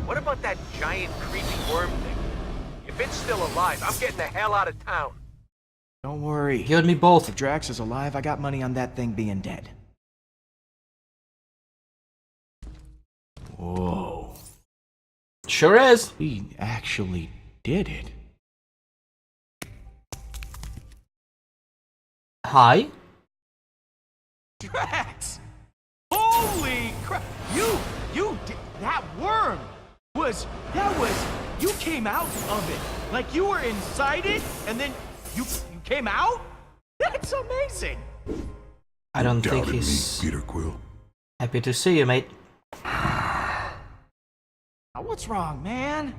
What about that giant creepy worm thing? If it's still alive, I'm getting the hell out of town. Don't worry. You and me both. If Drax is alive, I got money on that thing being dead. Whoa. Sure is. We actually did it. Hi. Drax! Holy crap! You did, that worm you came out of it. Like you were inside it, and then you came out? That's amazing! I don't think Doubted he's me, Peter Quill. happy to see you, mate. Now, what's wrong, man?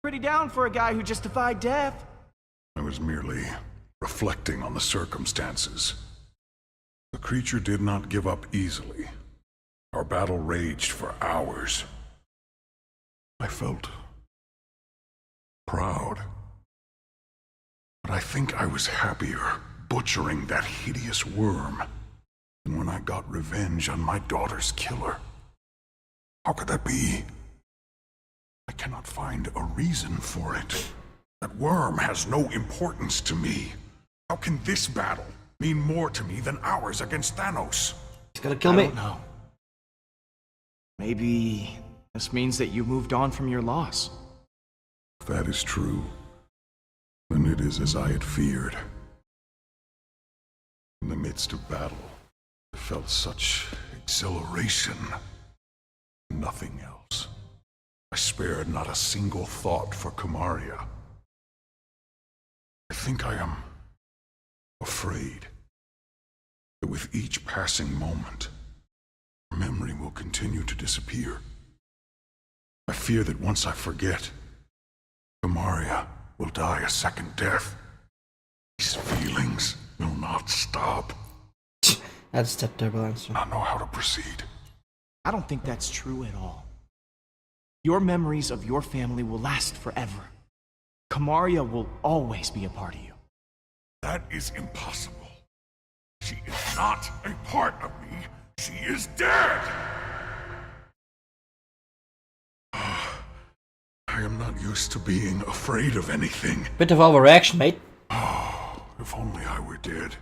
Pretty down for a guy who just defied death. I was merely reflecting on the circumstances. The creature did not give up easily. Our battle raged for hours. I felt proud. But I think I was happier butchering that hideous worm than when I got revenge on my daughter's killer. How could that be? I cannot find a reason for it. That worm has no importance to me. How can this battle mean more to me than ours against Thanos? He's gonna kill me. I don't know. Maybe this means that you moved on from your loss. If that is true, then it is as I had feared. In the midst of battle, I felt such exhilaration. Nothing else. I spared not a single thought for Kamaria. I think I am afraid that with each passing moment, her memory will continue to disappear. I fear that once I forget, Kamaria will die a second death. These feelings will not stop. That's the terrible answer. I don't know how to proceed. I don't think that's true at all. Your memories of your family will last forever. Kamaria will always be a part of you. That is impossible. She is not a part of me. She is dead! I am not used to being afraid of anything. Bit of overreaction, mate. If only I were dead.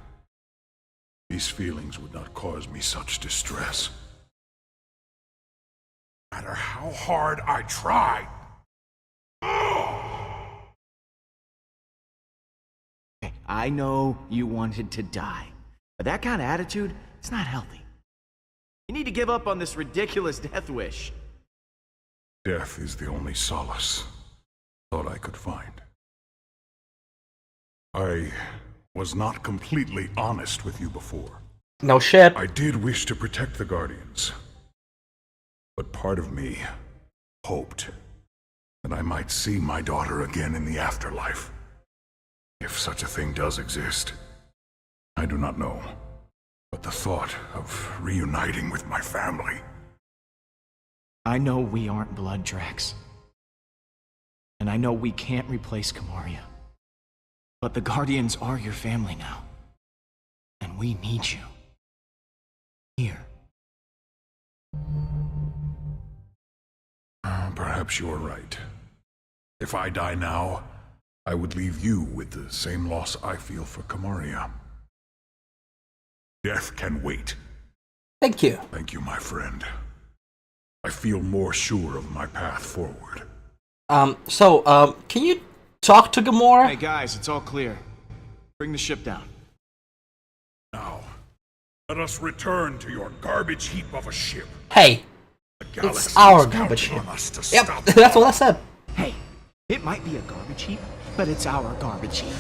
These feelings would not cause me such distress. No matter how hard I try. Okay, I know you wanted to die, but that kind of attitude, it's not healthy. You need to give up on this ridiculous death wish. Death is the only solace thought I could find. I was not completely honest with you before. No shit. I did wish to protect the Guardians. But part of me hoped that I might see my daughter again in the afterlife. If such a thing does exist. I do not know. But the thought of reuniting with my family. I know we aren't blood, Drax. And I know we can't replace Kamaria. But the Guardians are your family now. And we need you. Here. Perhaps you're right. If I die now, I would leave you with the same loss I feel for Kamaria. Death can wait. Thank you. Thank you, my friend. I feel more sure of my path forward. Can you talk to Gamora? Hey guys, it's all clear. Bring the ship down. Now, let us return to your garbage heap of a ship. Hey, The galaxy it's our is garbage counting heap. on us to Yep, stop that's what I said. Hey, it might be a garbage heap, but it's our garbage heap.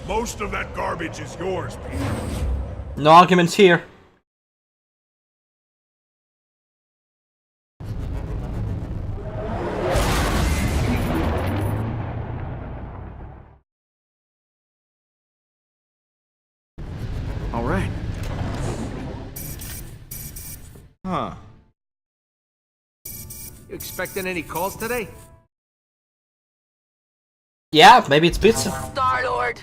Most of that garbage is yours, Peter. No arguments here. All right. Huh. You expecting any calls today? Yeah, maybe it's pizza. Star-Lord,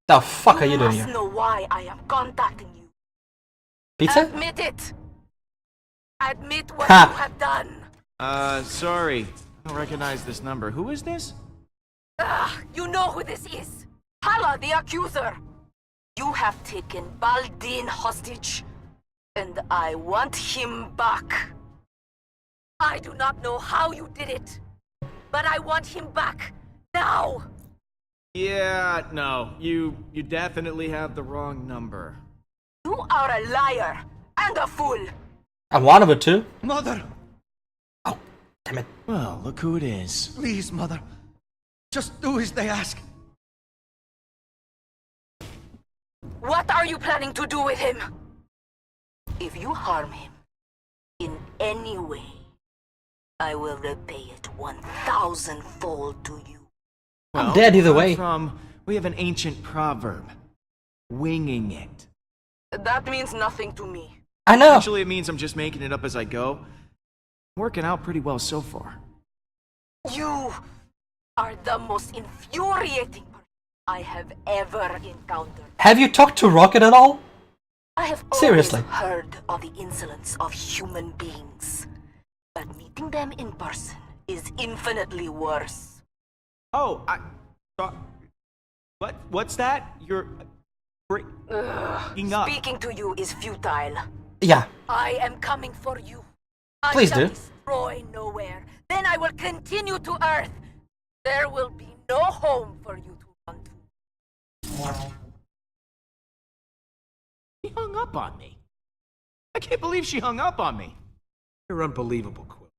The fuck are you you doing must here? know why I am contacting you. Pizza? Admit it. Admit what Ha. you have done. Sorry. I don't recognize this number. Who is this? You know who this is. Hala, the accuser. You have taken Baldin hostage, and I want him back. I do not know how you did it, but I want him back now. Yeah, no. You definitely have the wrong number. You are a liar and a fool. I'm one of it too. Mother! Oh, damn it. Well, look who it is. Please, Mother. Just do as they ask. What are you planning to do with him? If you harm him in any way, I will repay it 1,000-fold to you. I'm dead either way. We have an ancient proverb. Winging it. That means nothing to me. I know. Actually, it means I'm just making it up as I go. Working out pretty well so far. You are the most infuriating person I have ever encountered. Have you talked to Rocket at all? I have Seriously. always heard of the insolence of human beings, but meeting them in person is infinitely worse. Oh, what's that? You're breaking up. Speaking to you is futile. Yeah. I am coming for you. Please I shall do. destroy nowhere. Then I will continue to Earth. There will be no home for you to run to. She hung up on me. I can't believe she hung up on me. You're unbelievable, Quill.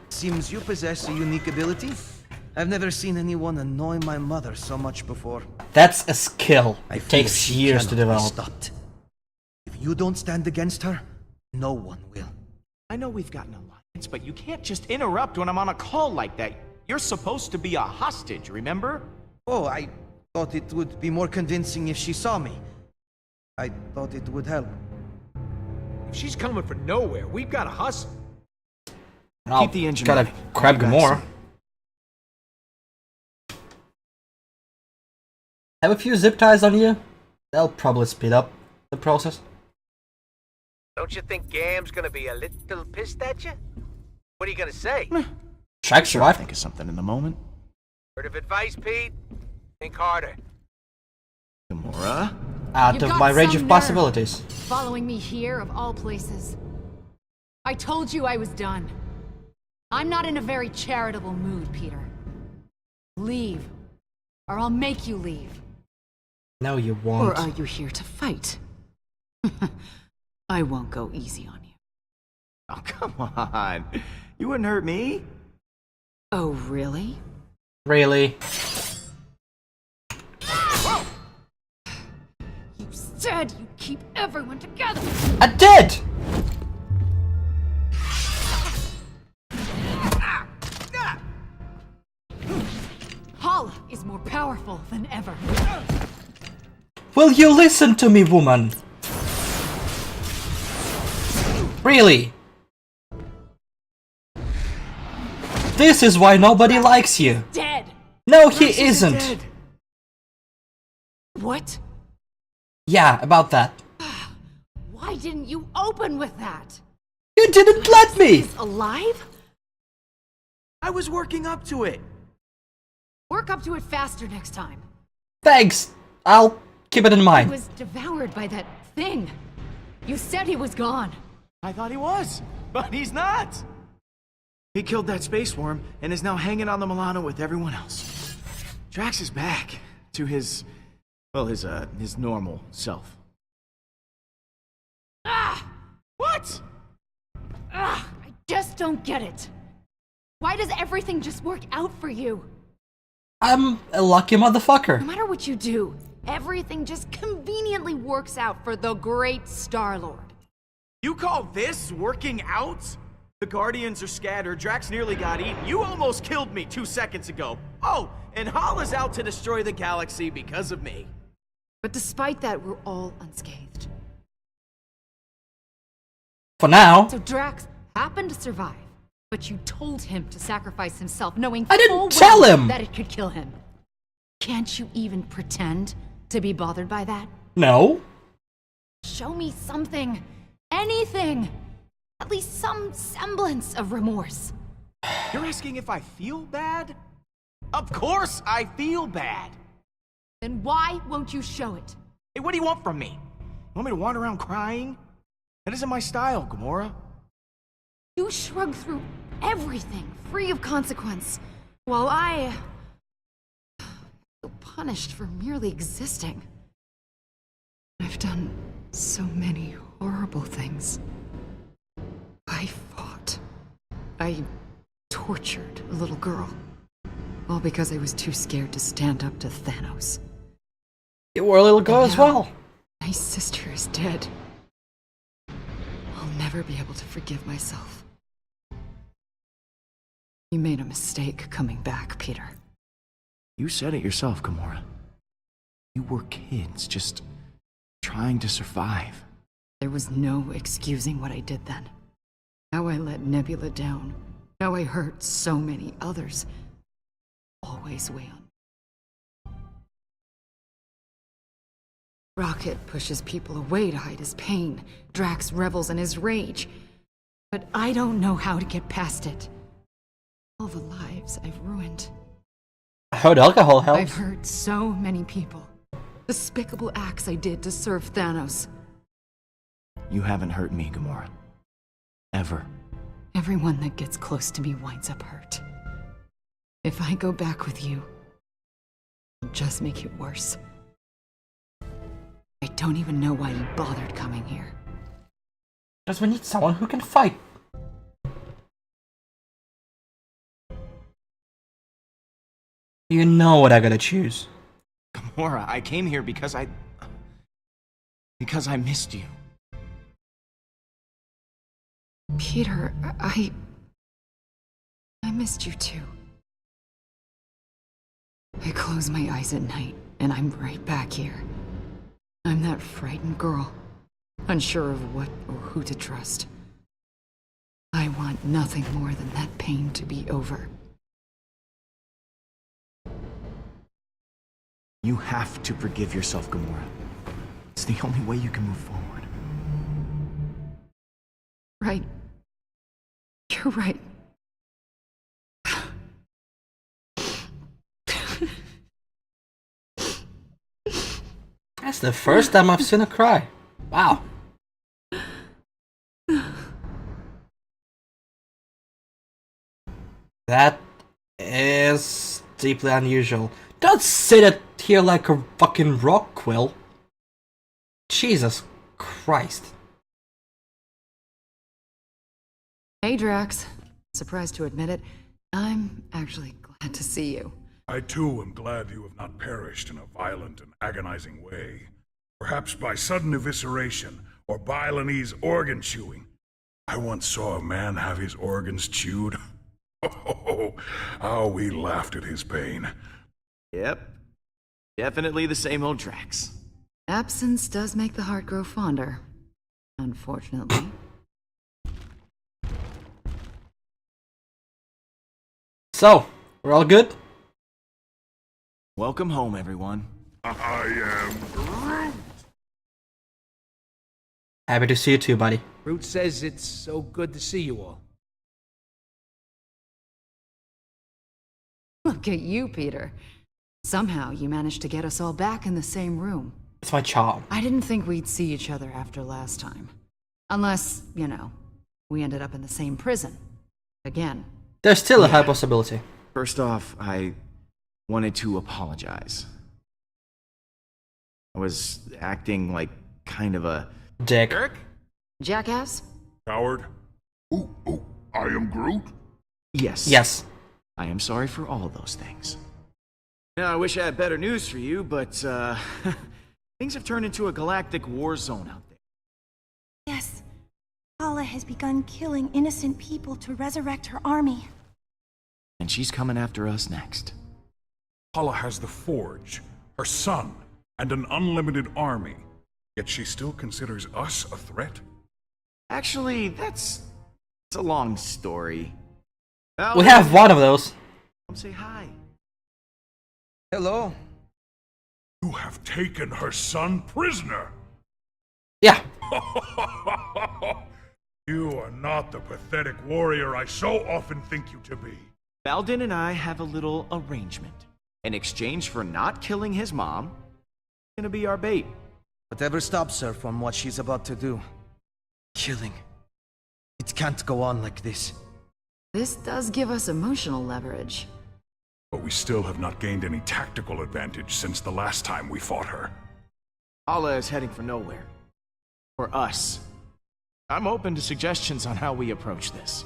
Seems you possess a unique ability. I've never seen anyone annoy my mother so much before. That's a skill. I It fear takes she years to cannot be develop. stopped. If you don't stand against her, no one will. I know we've got an alliance, but you can't just interrupt when I'm on a call like that. You're supposed to be a hostage, remember? Oh, I thought it would be more convincing if she saw me. I thought it would help. If she's coming from nowhere, we've got to hustle. I'll Keep the engine gotta running. grab I'll be back Gamora. soon. Have a few zip ties on you. They'll probably speed up the process. Don't you think Gam's gonna be a little pissed at you? What are you gonna say? Track Sure, I'll survive. think of something in the moment. Word of advice, Pete? Think harder. Gamora? Out You've of got my range some of nerve. possibilities. Following me here, of all places. I told you I was done. I'm not in a very charitable mood, Peter. Leave, or I'll make you leave. No, you won't. Or are you here to fight? I won't go easy on you. Oh, come on. You wouldn't hurt me. Oh, really? Really? You said you'd keep everyone together! I did! Hala is more powerful than ever. Will you listen to me, woman? Really? This is why nobody likes you. Dead! No, he isn't. What? Yeah, about that. Why didn't you open with that? You didn't let me! He's alive? I was working up to it. Work up to it faster next time. Thanks. I'll keep it in He mind. was devoured by that thing. You said he was gone. I thought he was, but he's not. He killed that space worm and is now hanging on the Milano with everyone else. Drax is back to his normal self. Ah! What? Ah! I just don't get it. Why does everything just work out for you? I'm a lucky motherfucker. No matter what you do, everything just conveniently works out for the great Star-Lord. You call this working out? The Guardians are scattered, Drax nearly got eaten, you almost killed me 2 seconds ago. Oh, and Hala's out to destroy the galaxy because of me. But despite that, we're all unscathed. For now. So Drax happened to survive, but you told him to sacrifice himself, knowing I didn't full tell well him. that it could kill him. Can't you even pretend to be bothered by that? No. Show me something. Anything. At least some semblance of remorse. You're asking if I feel bad? Of course I feel bad! Then why won't you show it? Hey, what do you want from me? You want me to wander around crying? That isn't my style, Gamora. You shrug through everything, free of consequence, while I feel punished for merely existing. I've done so many horrible things. I fought. I tortured a little girl. All because I was too scared to stand up to Thanos. You were a little girl And as now, well. My sister is dead. I'll never be able to forgive myself. You made a mistake coming back, Peter. You said it yourself, Gamora. You were kids, just trying to survive. There was no excusing what I did then. How I let Nebula down. How I hurt so many others. Always weigh on. Rocket pushes people away to hide his pain. Drax revels in his rage. But I don't know how to get past it. All the lives I've ruined. I heard alcohol I've helps. hurt so many people. Despicable acts I did to serve Thanos. You haven't hurt me, Gamora. Ever. Everyone that gets close to me winds up hurt. If I go back with you, it'll just make it worse. I don't even know why you bothered coming here. Because we need someone who can fight. You know what I gotta choose. Gamora, I came here because I missed you. Peter, I missed you too. I close my eyes at night, and I'm right back here. I'm that frightened girl, unsure of what or who to trust. I want nothing more than that pain to be over. You have to forgive yourself, Gamora. It's the only way you can move forward. Right. You're right. That's the first time I've seen her cry. Wow. That is deeply unusual. Don't say that here like a fucking rock, Quill. Jesus Christ. Hey, Drax. Surprised to admit it, I'm actually glad to see you. I too am glad you have not perished in a violent and agonizing way. Perhaps by sudden evisceration or Balinese organ chewing. I once saw a man have his organs chewed. Oh, how we laughed at his pain. Yep. Definitely the same old Drax. Absence does make the heart grow fonder. Unfortunately. So, we're all good? Welcome home, everyone. I am Groot. Happy to see you too, buddy. Root says it's so good to see you all. Look at you, Peter. Somehow you managed to get us all back in the same room. It's my charm. I didn't think we'd see each other after last time. Unless, you know, we ended up in the same prison. Again. There's still a high possibility. First off, I wanted to apologize. I was acting like kind of a Dick. jerk. Jackass? Coward. Oh, I am Groot. Yes. Yes. I am sorry for all those things. Now, I wish I had better news for you, but, things have turned into a galactic war zone out there. Yes. Hala has begun killing innocent people to resurrect her army. And she's coming after us next. Hala has the Forge, her son, and an unlimited army. Yet she still considers us a threat? Actually, it's a long story. We have one of those. Come say hi. Hello. You have taken her son prisoner. Yeah. You are not the pathetic warrior I so often think you to be. Baldin and I have a little arrangement. In exchange for not killing his mom, gonna be our bait. Whatever stops her from what she's about to do. Killing. It can't go on like this. This does give us emotional leverage. But we still have not gained any tactical advantage since the last time we fought her. Hala is heading for nowhere. For us. I'm open to suggestions on how we approach this.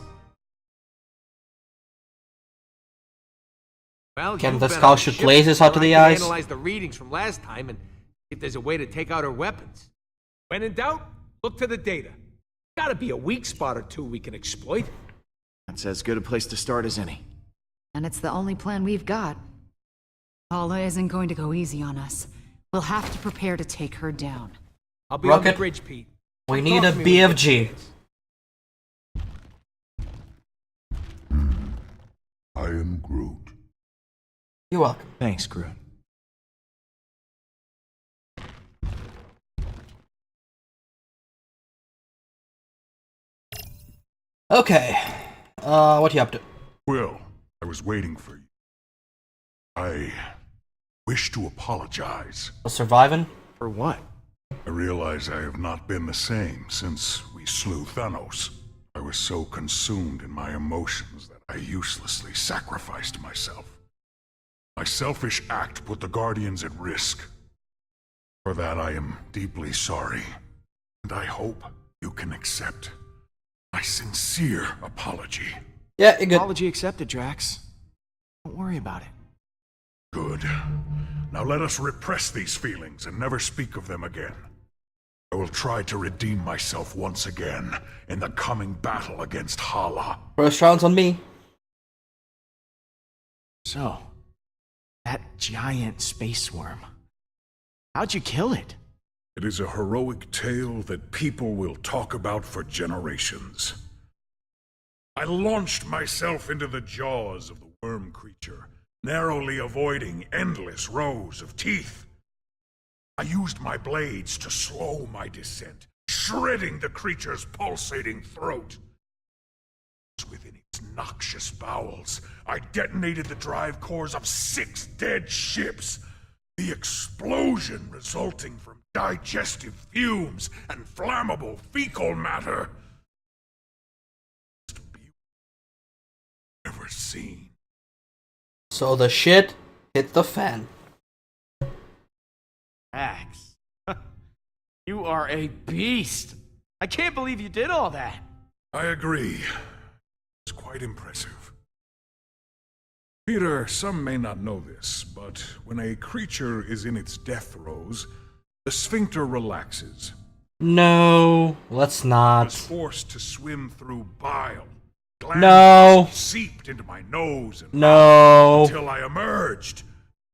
Well, Can you the bet skull on shoot ship, lasers out or of I the can eyes? Analyze the readings from last time and see if there's a way to take out her weapons. When in doubt, look to the data. Gotta be a weak spot or two we can exploit. That's as good a place to start as any. And it's the only plan we've got. Paula isn't going to go easy on us. We'll have to prepare to take her down. I'll be on the Rocket, bridge, Pete. we Talk need a to me when you get BFG. the chance. I am Groot. You're welcome. Thanks, Groot. Okay. What you up to? Quill, I was waiting for you. I wish to apologize. Surviving? For what? I realize I have not been the same since we slew Thanos. I was so consumed in my emotions that I uselessly sacrificed myself. My selfish act put the Guardians at risk. For that I am deeply sorry, and I hope you can accept my sincere apology. Yeah, you're good. Apology accepted, Drax. Don't worry about it. Good. Now let us repress these feelings and never speak of them again. I will try to redeem myself once again in the coming battle against Hala. First round's on me. So, that giant space worm. How'd you kill it? It is a heroic tale that people will talk about for generations. I launched myself into the jaws of the worm creature, narrowly avoiding endless rows of teeth. I used my blades to slow my descent, shredding the creature's pulsating throat. Within its noxious bowels, I detonated the drive cores of 6 dead ships. The explosion resulting from digestive fumes and flammable fecal matter. Most beautiful ever seen. So the shit hit the fan. Drax. You are a beast. I can't believe you did all that. I agree. It's quite impressive. Peter, some may not know this, but when a creature is in its death throes, the sphincter relaxes. No, let's I not. was forced to swim through bile. No. Glands seeped into my nose and No. mouth until I emerged.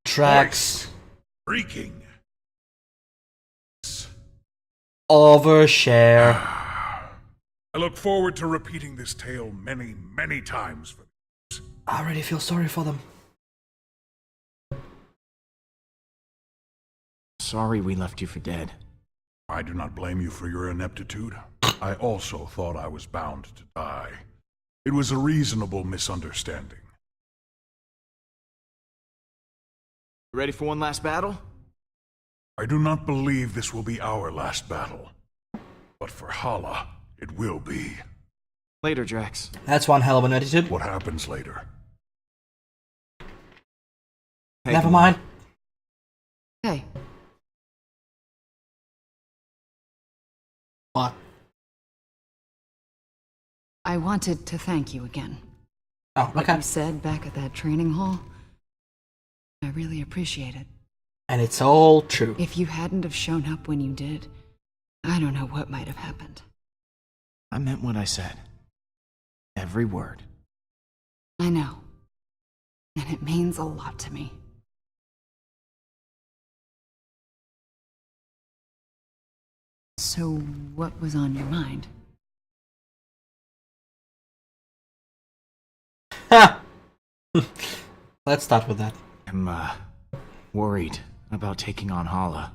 Drax. Reeking. Overshare. I look forward to repeating this tale many, many times for I already feel sorry for them. Sorry we left you for dead. I do not blame you for your ineptitude. I also thought I was bound to die. It was a reasonable misunderstanding. Ready for one last battle? I do not believe this will be our last battle. But for Hala, it will be. Later, Drax. That's one hell of an attitude. What happens later? Hey, Never come mind. Hey, What? I wanted to thank you again. Oh, What okay. you said back at that training hall, I really appreciate it. And it's all true. If you hadn't have shown up when you did, I don't know what might have happened. I meant what I said. Every word. I know. And it means a lot to me. So, what was on your mind? Ha! Let's start with that. I'm, worried about taking on Hala.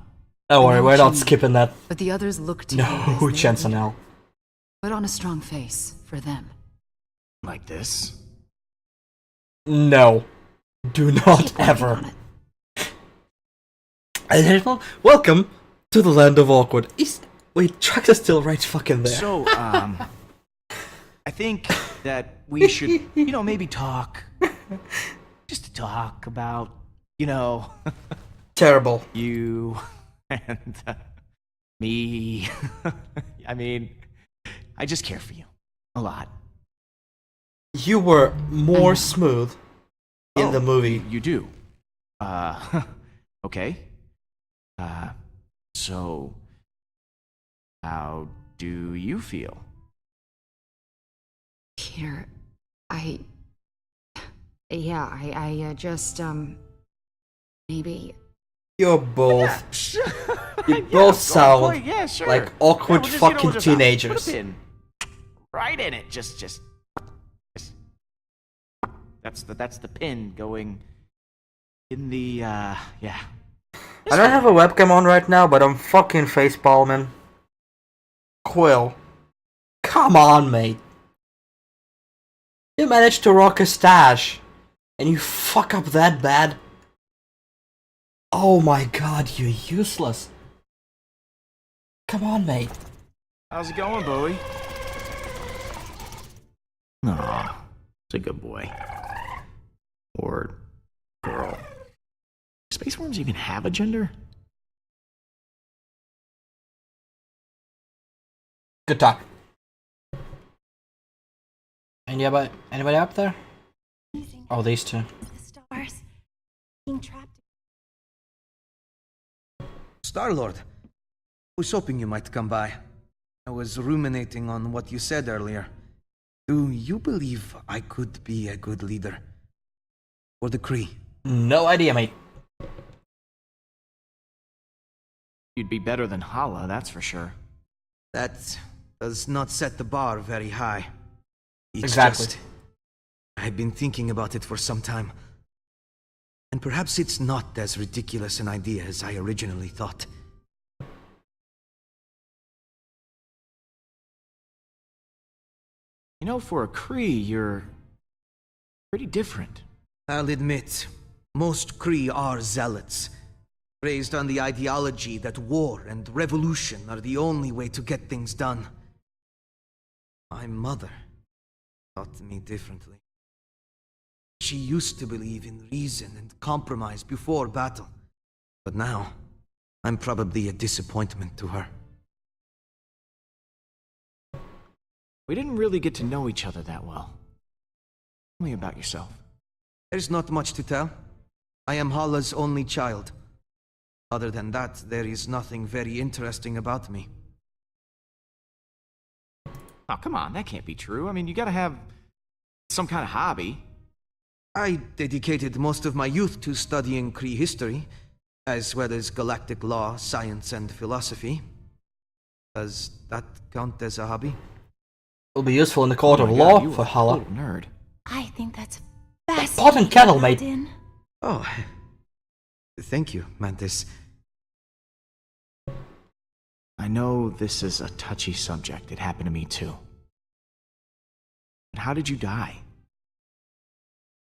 Don't worry, No we're not chance. skipping that. But the others look to you No as their chance in leader. hell. Put on a strong face for them. Like this? No. Do not Keep working ever. on it. And welcome to the land of awkward. Wait, Trax is still right fucking there. So, I think that we should, maybe talk. Just to talk about, Terrible. you and me. I mean, I just care for you. A lot. You were more smooth in the movie. You do. Okay. So, how do you feel? Peter, I just, maybe... You're both. You Yeah, both go sound for it, yeah, sure. like awkward Yeah, fucking just, teenagers. Put a pin right in it. Just. That's the pin going in the yeah. I don't have a webcam on right now, but I'm fucking facepalming. Quill. Come on, mate. You managed to rock a stash, and you fuck up that bad? Oh my god, you're useless. Come on, mate. How's it going, Bowie? Aw, it's a good boy. Or girl. Do space worms even have a gender? Good talk. Anybody up there? Amazing. Oh, these two. The stars. Being trapped. Star-Lord, I was hoping you might come by. I was ruminating on what you said earlier. Do you believe I could be a good leader? For the Kree? No idea, mate. You'd be better than Hala, that's for sure. That does not set the bar very high. It's Exactly. just, I've been thinking about it for some time. And perhaps it's not as ridiculous an idea as I originally thought. For a Kree, you're pretty different. I'll admit, most Kree are zealots, raised on the ideology that war and revolution are the only way to get things done. My mother taught me differently. She used to believe in reason and compromise before battle, but now I'm probably a disappointment to her. We didn't really get to know each other that well. Tell me about yourself. There's not much to tell. I am Hala's only child. Other than that, there is nothing very interesting about me. Oh, come on, that can't be true. I mean, you gotta have some kind of hobby. I dedicated most of my youth to studying Kree history, as well as galactic law, science, and philosophy. Does that count as a hobby? Will be useful in the court Oh of my law God, you for a Hala. total nerd. I think that's fascinating. Pot and kettle, mate. Paladin. Oh, thank you, Mantis. I know this is a touchy subject. It happened to me too. But how did you die?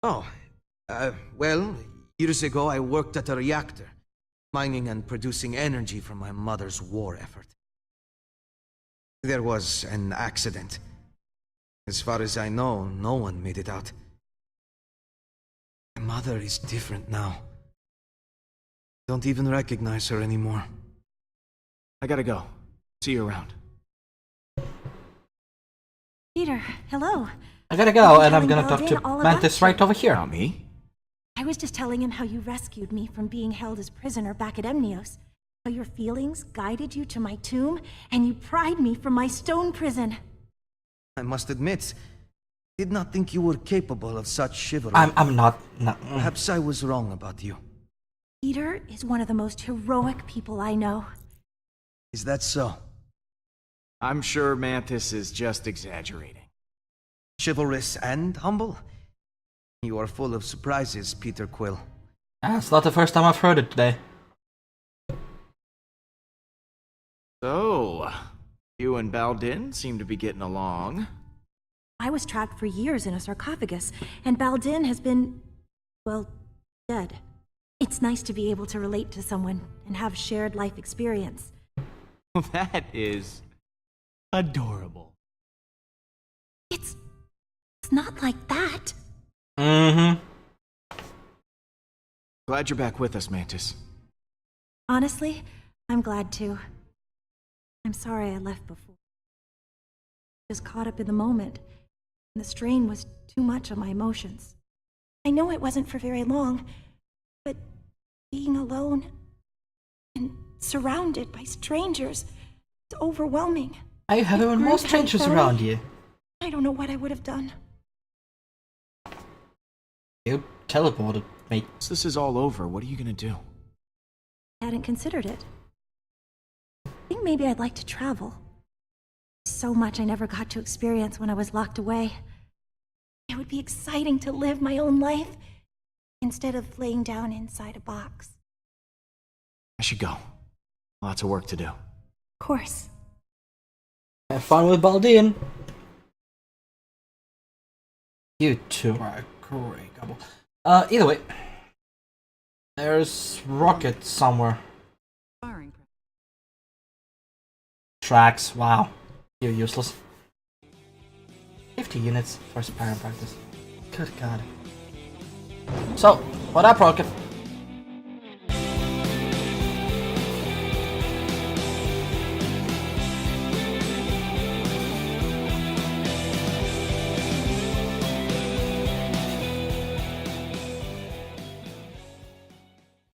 Oh, well, years ago I worked at a reactor, mining and producing energy from my mother's war effort. There was an accident. As far as I know, no one made it out. My mother is different now. Don't even recognize her anymore. I gotta go. See you around. Peter, hello. I gotta go, I'm and I'm telling gonna talk Paladin to all about Mantis you. right over here. About me? I was just telling him how you rescued me from being held as prisoner back at Emnios. How your feelings guided you to my tomb, and you pried me from my stone prison. I must admit, did not think you were capable of such chivalry. I'm not. Perhaps I was wrong about you. Peter is one of the most heroic people I know. Is that so? I'm sure Mantis is just exaggerating. Chivalrous and humble? You are full of surprises, Peter Quill. It's not the first time I've heard it today. So, You and Baldin seem to be getting along. I was trapped for years in a sarcophagus, and Baldin has been, well, dead. It's nice to be able to relate to someone and have shared life experience. That is adorable. It's not like that. Mm-hmm. Glad you're back with us, Mantis. Honestly, I'm glad too. I'm sorry I left before. Just caught up in the moment, and the strain was too much on my emotions. I know it wasn't for very long, but being alone and surrounded by strangers is overwhelming. I have even more Groot hadn't strangers found around me, you. I don't know what I would have done. You teleported, mate. Once this is all over, what are you gonna do? I hadn't considered it. I think maybe I'd like to travel. So much I never got to experience when I was locked away. It would be exciting to live my own life instead of laying down inside a box. I should go. Lots of work to do. Of course. Have fun with Baldin. You two are a great couple. Either way. There's rocket somewhere. Firing. Tracks, wow. You're useless. 50 units for sparring practice. Good god. So, for that rocket,